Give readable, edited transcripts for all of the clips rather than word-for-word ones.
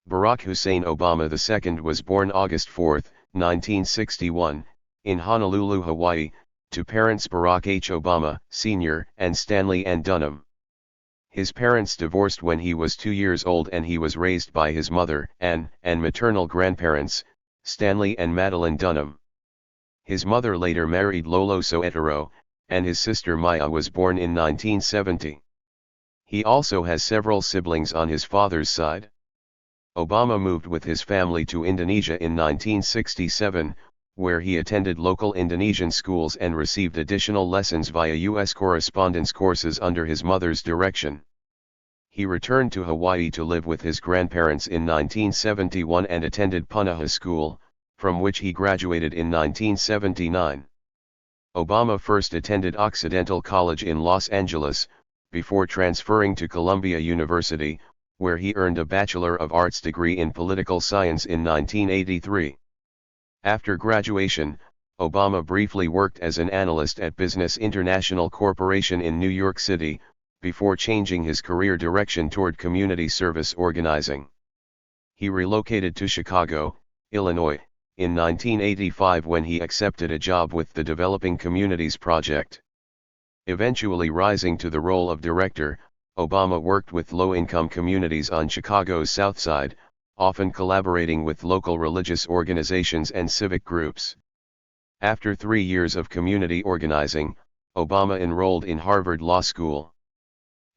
Barack Hussein Obama II was born August 4, 1961, in Honolulu, Hawaii, to parents Barack H. Obama, Sr. and Stanley N. Dunham. His parents divorced when he was 2 years old, and he was raised by his mother, Ann, and maternal grandparents, Stanley and Madeline Dunham. His mother later married Lolo Soetoro, and his sister Maya was born in 1970. He also has several siblings on his father's side. Obama moved with his family to Indonesia in 1967, where he attended local Indonesian schools and received additional lessons via U.S. correspondence courses under his mother's direction. He returned to Hawaii to live with his grandparents in 1971 and attended Punahou School, from which he graduated in 1979. Obama first attended Occidental College in Los Angeles, before transferring to Columbia University, where he earned a Bachelor of Arts degree in Political Science in 1983. After graduation, Obama briefly worked as an analyst at Business International Corporation in New York City, before changing his career direction toward community service organizing. He relocated to Chicago, Illinois, in 1985 when he accepted a job with the Developing Communities Project. Eventually rising to the role of director, Obama worked with low-income communities on Chicago's South Side, often collaborating with local religious organizations and civic groups. After 3 years of community organizing, Obama enrolled in Harvard Law School.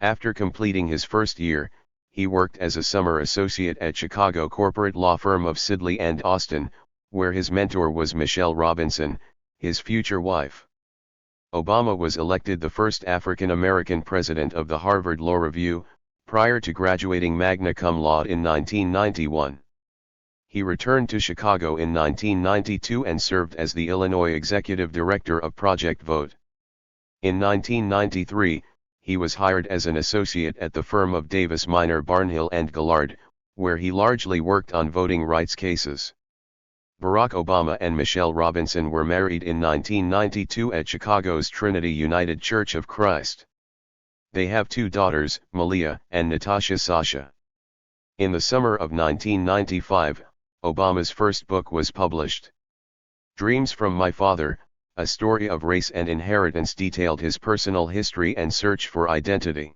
After completing his first year, he worked as a summer associate at Chicago corporate law firm of Sidley and Austin, where his mentor was Michelle Robinson, his future wife. Obama was elected the first African American president of the Harvard Law Review, prior to graduating magna cum laude in 1991. He returned to Chicago in 1992 and served as the Illinois executive director of Project Vote. In 1993, he was hired as an associate at the firm of Davis Minor Barnhill and Gillard, where he largely worked on voting rights cases. Barack Obama and Michelle Robinson were married in 1992 at Chicago's Trinity United Church of Christ. They have 2 daughters, Malia and Natasha Sasha. In the summer of 1995, Obama's first book was published. Dreams from My Father, a story of race and inheritance, detailed his personal history and search for identity.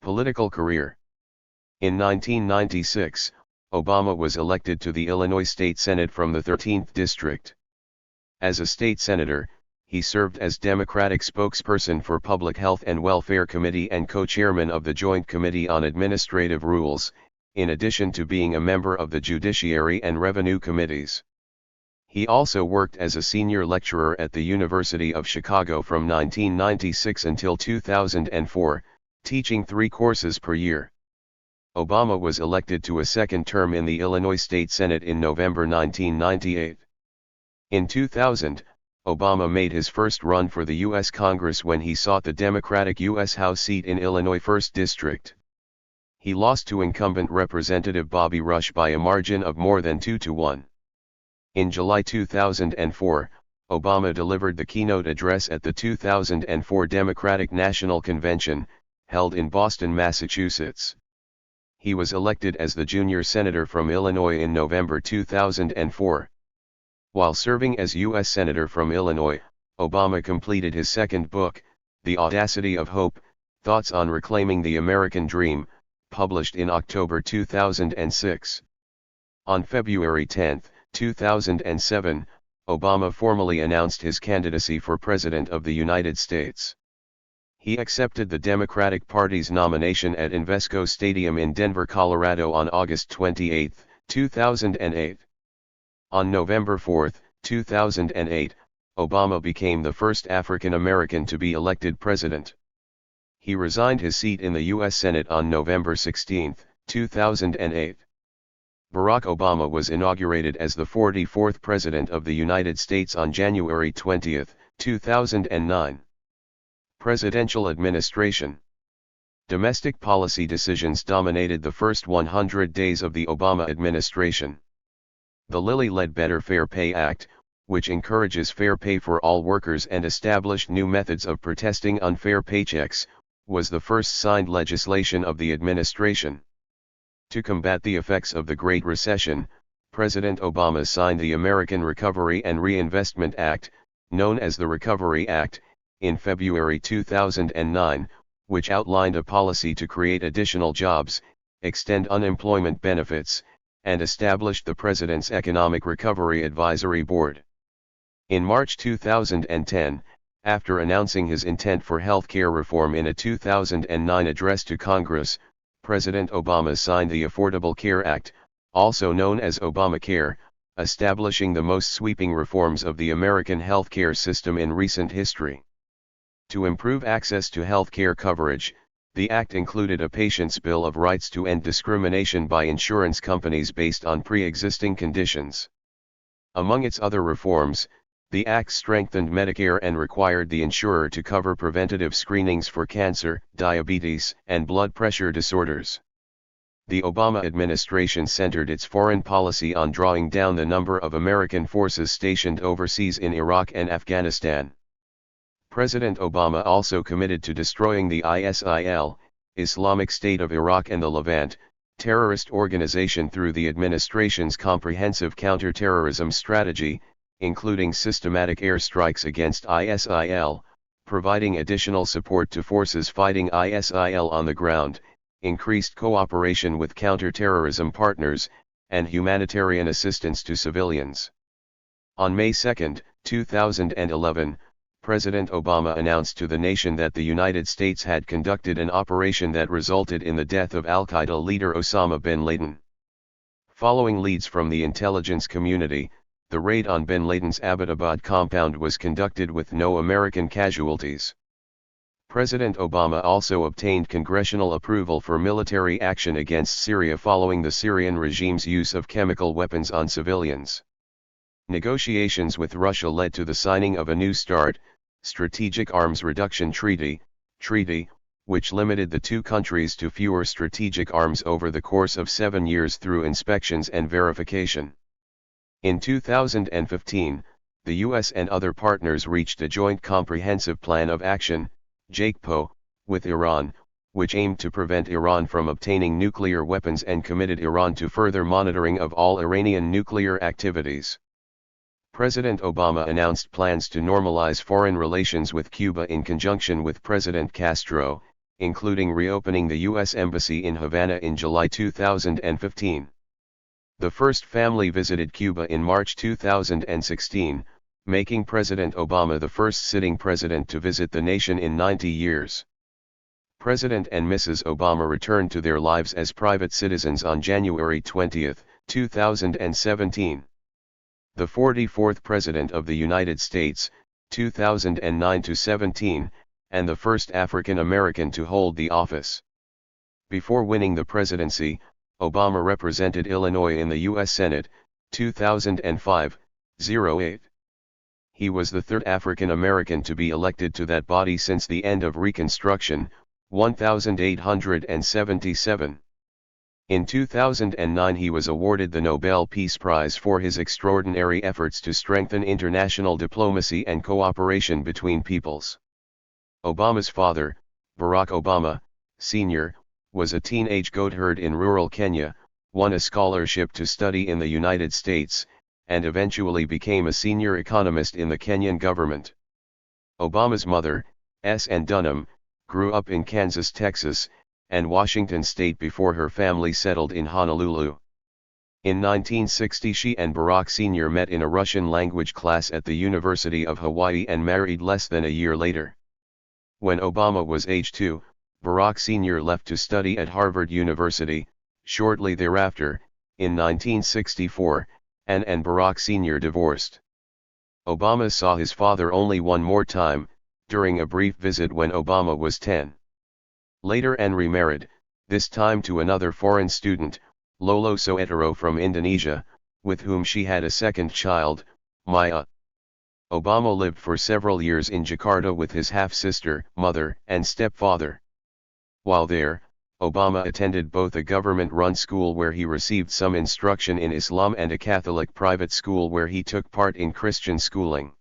Political career. In 1996, Obama was elected to the Illinois State Senate from the 13th District. As a state senator, he served as Democratic Spokesperson for Public Health and Welfare Committee and co-chairman of the Joint Committee on Administrative Rules, in addition to being a member of the Judiciary and Revenue Committees. He also worked as a senior lecturer at the University of Chicago from 1996 until 2004, teaching 3 courses per year. Obama was elected to a second term in the Illinois State Senate in November 1998. In 2000, Obama made his first run for the U.S. Congress when he sought the Democratic U.S. House seat in Illinois 1st District. He lost to incumbent Representative Bobby Rush by a margin of more than 2-1. In July 2004, Obama delivered the keynote address at the 2004 Democratic National Convention, held in Boston, Massachusetts. He was elected as the junior senator from Illinois in November 2004. While serving as U.S. Senator from Illinois, Obama completed his second book, The Audacity of Hope, Thoughts on Reclaiming the American Dream, published in October 2006. On February 10, 2007, Obama formally announced his candidacy for President of the United States. He accepted the Democratic Party's nomination at Invesco Stadium in Denver, Colorado on August 28, 2008. On November 4, 2008, Obama became the first African American to be elected president. He resigned his seat in the U.S. Senate on November 16, 2008. Barack Obama was inaugurated as the 44th President of the United States on January 20, 2009. Presidential administration. Domestic policy decisions dominated the first 100 days of the Obama administration. The Lilly-led Better Fair Pay Act, which encourages fair pay for all workers and established new methods of protesting unfair paychecks, was the first signed legislation of the administration. To combat the effects of the Great Recession, President Obama signed the American Recovery and Reinvestment Act, known as the Recovery Act, in February 2009, which outlined a policy to create additional jobs, extend unemployment benefits, and established the President's Economic Recovery Advisory Board. In March 2010, after announcing his intent for health care reform in a 2009 address to Congress, President Obama signed the Affordable Care Act, also known as Obamacare, establishing the most sweeping reforms of the American health care system in recent history. To improve access to health care coverage, the act included a patient's bill of rights to end discrimination by insurance companies based on pre-existing conditions. Among its other reforms, the act strengthened Medicare and required the insurer to cover preventative screenings for cancer, diabetes, and blood pressure disorders. The Obama administration centered its foreign policy on drawing down the number of American forces stationed overseas in Iraq and Afghanistan. President Obama also committed to destroying the ISIL, Islamic State of Iraq and the Levant, terrorist organization through the administration's comprehensive counterterrorism strategy, including systematic airstrikes against ISIL, providing additional support to forces fighting ISIL on the ground, increased cooperation with counterterrorism partners, and humanitarian assistance to civilians. On May 2, 2011, President Obama announced to the nation that the United States had conducted an operation that resulted in the death of al-Qaeda leader Osama bin Laden. Following leads from the intelligence community, the raid on bin Laden's Abbottabad compound was conducted with no American casualties. President Obama also obtained congressional approval for military action against Syria following the Syrian regime's use of chemical weapons on civilians. Negotiations with Russia led to the signing of a New START, Strategic Arms Reduction Treaty, which limited the two countries to fewer strategic arms over the course of 7 years through inspections and verification. In 2015, the U.S. and other partners reached a Joint Comprehensive Plan of Action, JCPOA, with Iran, which aimed to prevent Iran from obtaining nuclear weapons and committed Iran to further monitoring of all Iranian nuclear activities. President Obama announced plans to normalize foreign relations with Cuba in conjunction with President Castro, including reopening the U.S. Embassy in Havana in July 2015. The first family visited Cuba in March 2016, making President Obama the first sitting president to visit the nation in 90 years. President and Mrs. Obama returned to their lives as private citizens on January 20, 2017. The 44th President of the United States, 2009-17, and the first African American to hold the office. Before winning the presidency, Obama represented Illinois in the U.S. Senate, 2005-08. He was the third African American to be elected to that body since the end of Reconstruction, 1877. In 2009 he was awarded the Nobel Peace Prize for his extraordinary efforts to strengthen international diplomacy and cooperation between peoples. Obama's father, Barack Obama, Sr., was a teenage goatherd in rural Kenya, won a scholarship to study in the United States, and eventually became a senior economist in the Kenyan government. Obama's mother, S.N. Dunham, grew up in Kansas, Texas, and Washington State before her family settled in Honolulu. In 1960 she and Barack Sr. met in a Russian language class at the University of Hawaii and married less than a year later. When Obama was age 2, Barack Sr. left to study at Harvard University. Shortly thereafter, in 1964, Ann and Barack Sr. divorced. Obama saw his father only one more time, during a brief visit when Obama was 10. Later Ann remarried, this time to another foreign student, Lolo Soetoro from Indonesia, with whom she had a second child, Maya. Obama lived for several years in Jakarta with his half-sister, mother, and stepfather. While there, Obama attended both a government-run school where he received some instruction in Islam and a Catholic private school where he took part in Christian schooling.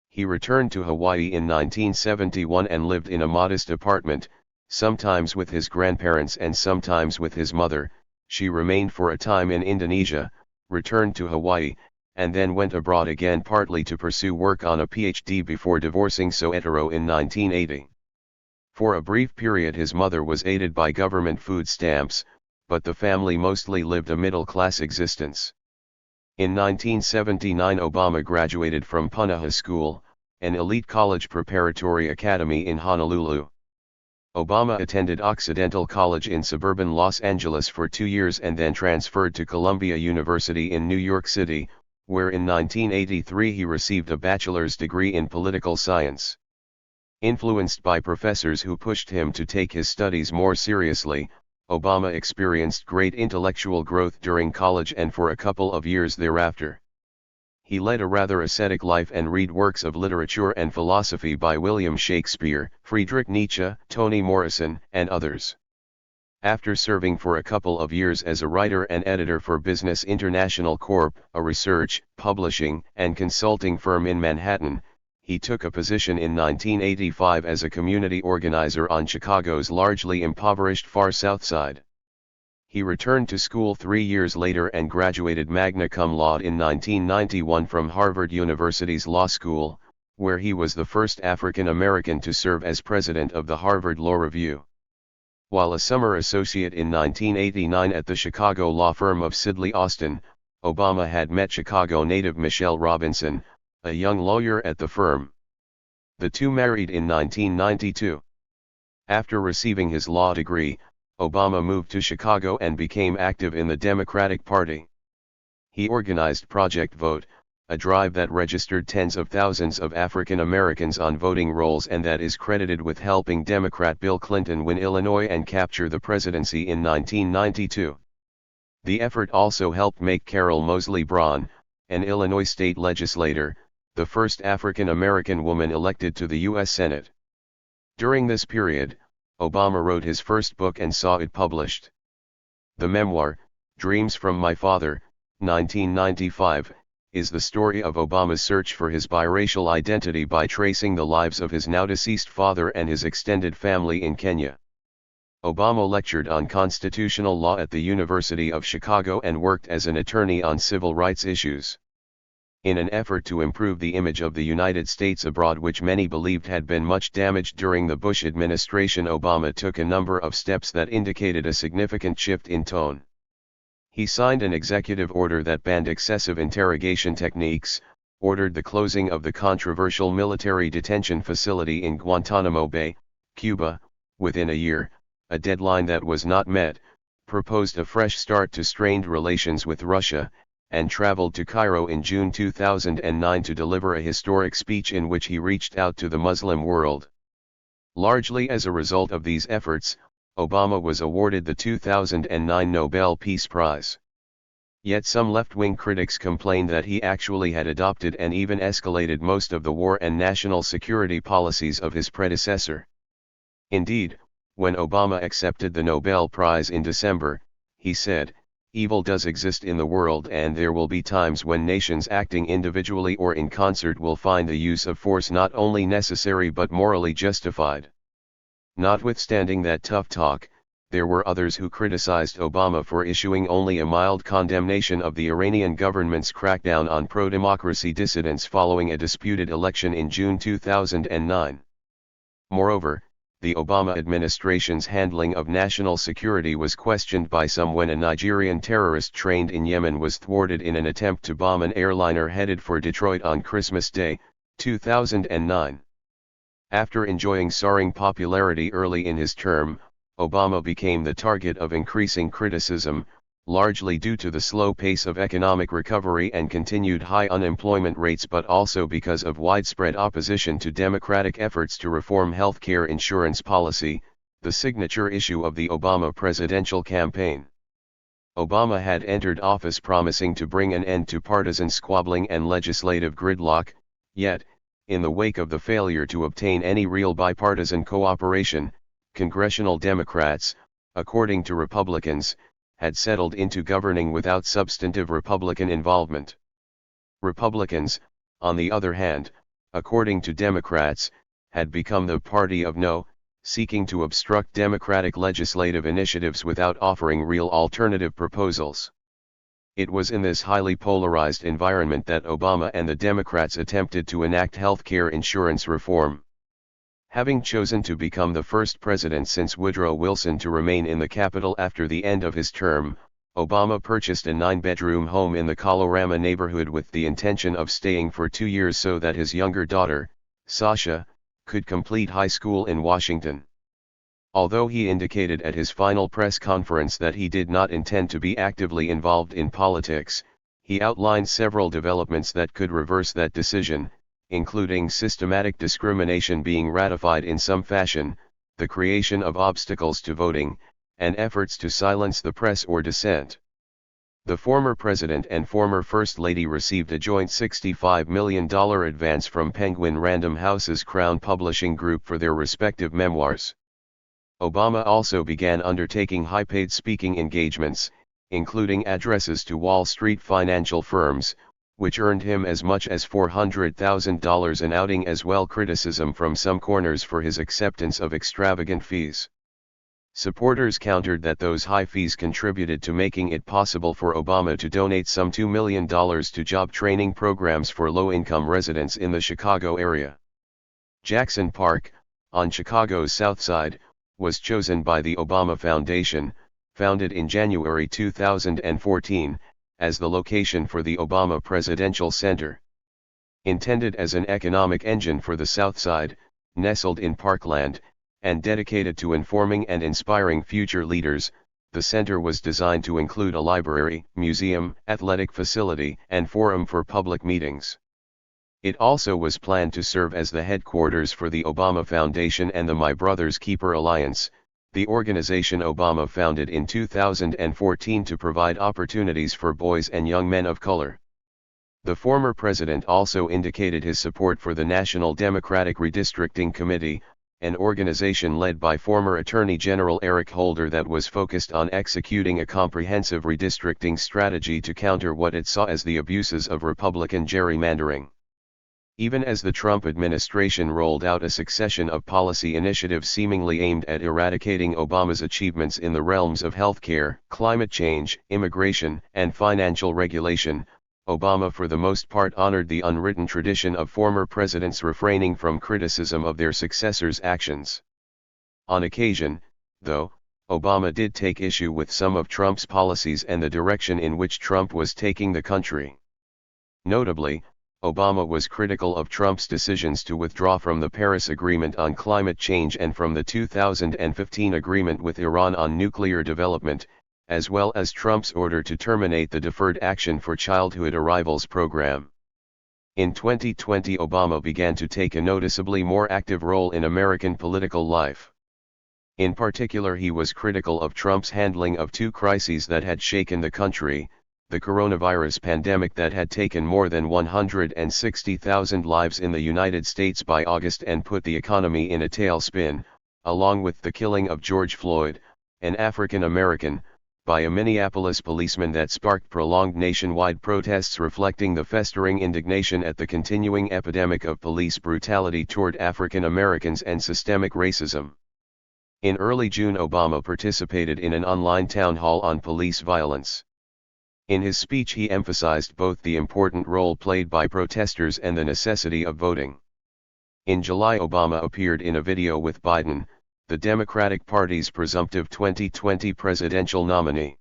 He returned to Hawaii in 1971 and lived in a modest apartment, sometimes with his grandparents and sometimes with his mother, she remained for a time in Indonesia, returned to Hawaii, and then went abroad again partly to pursue work on a PhD before divorcing Soetoro in 1980. For a brief period his mother was aided by government food stamps, but the family mostly lived a middle-class existence. In 1979 Obama graduated from Punahou School, an elite college preparatory academy in Honolulu. Obama attended Occidental College in suburban Los Angeles for 2 years and then transferred to Columbia University in New York City, where in 1983 he received a bachelor's degree in political science. Influenced by professors who pushed him to take his studies more seriously, Obama experienced great intellectual growth during college and for a couple of years thereafter. He led a rather ascetic life and read works of literature and philosophy by William Shakespeare, Friedrich Nietzsche, Toni Morrison, and others. After serving for a couple of years as a writer and editor for Business International Corp., a research, publishing, and consulting firm in Manhattan, he took a position in 1985 as a community organizer on Chicago's largely impoverished Far South Side. He returned to school 3 years later and graduated magna cum laude in 1991 from Harvard University's Law School, where he was the first African American to serve as president of the Harvard Law Review. While a summer associate in 1989 at the Chicago law firm of Sidley Austin, Obama had met Chicago native Michelle Robinson, a young lawyer at the firm. The two married in 1992. After receiving his law degree, Obama moved to Chicago and became active in the Democratic Party. He organized Project Vote, a drive that registered tens of thousands of African Americans on voting rolls and that is credited with helping Democrat Bill Clinton win Illinois and capture the presidency in 1992. The effort also helped make Carol Moseley Braun, an Illinois state legislator, the first African American woman elected to the U.S. Senate. During this period, Obama wrote his first book and saw it published. The memoir, Dreams from My Father, 1995, is the story of Obama's search for his biracial identity by tracing the lives of his now-deceased father and his extended family in Kenya. Obama lectured on constitutional law at the University of Chicago and worked as an attorney on civil rights issues. In an effort to improve the image of the United States abroad, which many believed had been much damaged during the Bush administration, Obama took a number of steps that indicated a significant shift in tone. He signed an executive order that banned excessive interrogation techniques, ordered the closing of the controversial military detention facility in Guantanamo Bay, Cuba, within a year, a deadline that was not met, proposed a fresh start to strained relations with Russia, and traveled to Cairo in June 2009 to deliver a historic speech in which he reached out to the Muslim world. Largely as a result of these efforts, Obama was awarded the 2009 Nobel Peace Prize. Yet some left-wing critics complained that he actually had adopted and even escalated most of the war and national security policies of his predecessor. Indeed, when Obama accepted the Nobel Prize in December, he said, "Evil does exist in the world, and there will be times when nations acting individually or in concert will find the use of force not only necessary but morally justified." Notwithstanding that tough talk, there were others who criticized Obama for issuing only a mild condemnation of the Iranian government's crackdown on pro-democracy dissidents following a disputed election in June 2009. Moreover, the Obama administration's handling of national security was questioned by some when a Nigerian terrorist trained in Yemen was thwarted in an attempt to bomb an airliner headed for Detroit on Christmas Day, 2009. After enjoying soaring popularity early in his term, Obama became the target of increasing criticism, largely due to the slow pace of economic recovery and continued high unemployment rates, but also because of widespread opposition to Democratic efforts to reform health care insurance policy, the signature issue of the Obama presidential campaign. Obama had entered office promising to bring an end to partisan squabbling and legislative gridlock, yet, in the wake of the failure to obtain any real bipartisan cooperation, congressional Democrats, according to Republicans, had settled into governing without substantive Republican involvement. Republicans, on the other hand, according to Democrats, had become the party of no, seeking to obstruct Democratic legislative initiatives without offering real alternative proposals. It was in this highly polarized environment that Obama and the Democrats attempted to enact health care insurance reform. Having chosen to become the first president since Woodrow Wilson to remain in the Capitol after the end of his term, Obama purchased a 9-bedroom home in the Colorama neighborhood with the intention of staying for 2 years so that his younger daughter, Sasha, could complete high school in Washington. Although he indicated at his final press conference that he did not intend to be actively involved in politics, he outlined several developments that could reverse that decision, including systematic discrimination being ratified in some fashion, the creation of obstacles to voting, and efforts to silence the press or dissent. The former president and former First Lady received a joint $65 million advance from Penguin Random House's Crown Publishing Group for their respective memoirs. Obama also began undertaking high-paid speaking engagements, including addresses to Wall Street financial firms, which earned him as much as $400,000 an outing, as well criticism from some corners for his acceptance of extravagant fees. Supporters countered that those high fees contributed to making it possible for Obama to donate some $2 million to job training programs for low-income residents in the Chicago area. Jackson Park, on Chicago's South Side, was chosen by the Obama Foundation, founded in January 2014, as the location for the Obama Presidential Center. Intended as an economic engine for the South Side, nestled in Parkland, and dedicated to informing and inspiring future leaders, the center was designed to include a library, museum, athletic facility, and forum for public meetings. It also was planned to serve as the headquarters for the Obama Foundation and the My Brother's Keeper Alliance, the organization Obama founded in 2014 to provide opportunities for boys and young men of color. The former president also indicated his support for the National Democratic Redistricting Committee, an organization led by former Attorney General Eric Holder that was focused on executing a comprehensive redistricting strategy to counter what it saw as the abuses of Republican gerrymandering. Even as the Trump administration rolled out a succession of policy initiatives seemingly aimed at eradicating Obama's achievements in the realms of healthcare, climate change, immigration, and financial regulation, Obama for the most part honored the unwritten tradition of former presidents refraining from criticism of their successors' actions. On occasion, though, Obama did take issue with some of Trump's policies and the direction in which Trump was taking the country. Notably, Obama was critical of Trump's decisions to withdraw from the Paris Agreement on climate change and from the 2015 agreement with Iran on nuclear development, as well as Trump's order to terminate the Deferred Action for Childhood Arrivals program. In 2020, Obama began to take a noticeably more active role in American political life. In particular, he was critical of Trump's handling of two crises that had shaken the country: the coronavirus pandemic that had taken more than 160,000 lives in the United States by August and put the economy in a tailspin, along with the killing of George Floyd, an African American, by a Minneapolis policeman that sparked prolonged nationwide protests reflecting the festering indignation at the continuing epidemic of police brutality toward African Americans and systemic racism. In early June, Obama participated in an online town hall on police violence. In his speech, he emphasized both the important role played by protesters and the necessity of voting. In July, Obama appeared in a video with Biden, the Democratic Party's presumptive 2020 presidential nominee.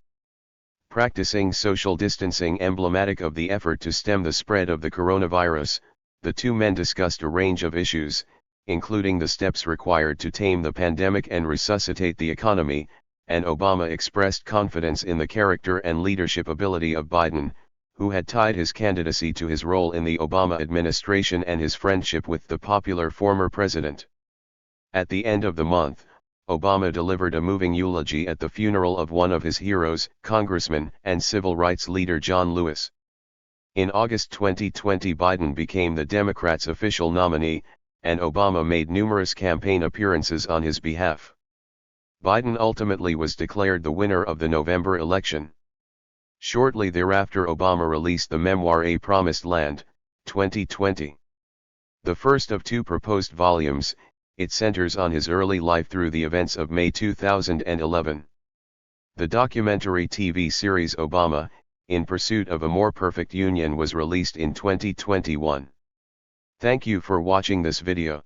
Practicing social distancing emblematic of the effort to stem the spread of the coronavirus, the two men discussed a range of issues, including the steps required to tame the pandemic and resuscitate the economy, and Obama expressed confidence in the character and leadership ability of Biden, who had tied his candidacy to his role in the Obama administration and his friendship with the popular former president. At the end of the month, Obama delivered a moving eulogy at the funeral of one of his heroes, Congressman and civil rights leader John Lewis. In August 2020, Biden became the Democrats' official nominee, and Obama made numerous campaign appearances on his behalf. Biden ultimately was declared the winner of the November election. Shortly thereafter, Obama released the memoir A Promised Land, 2020. The first of two proposed volumes, it centers on his early life through the events of May 2011. The documentary TV series Obama, In Pursuit of a More Perfect Union was released in 2021. Thank you for watching this video.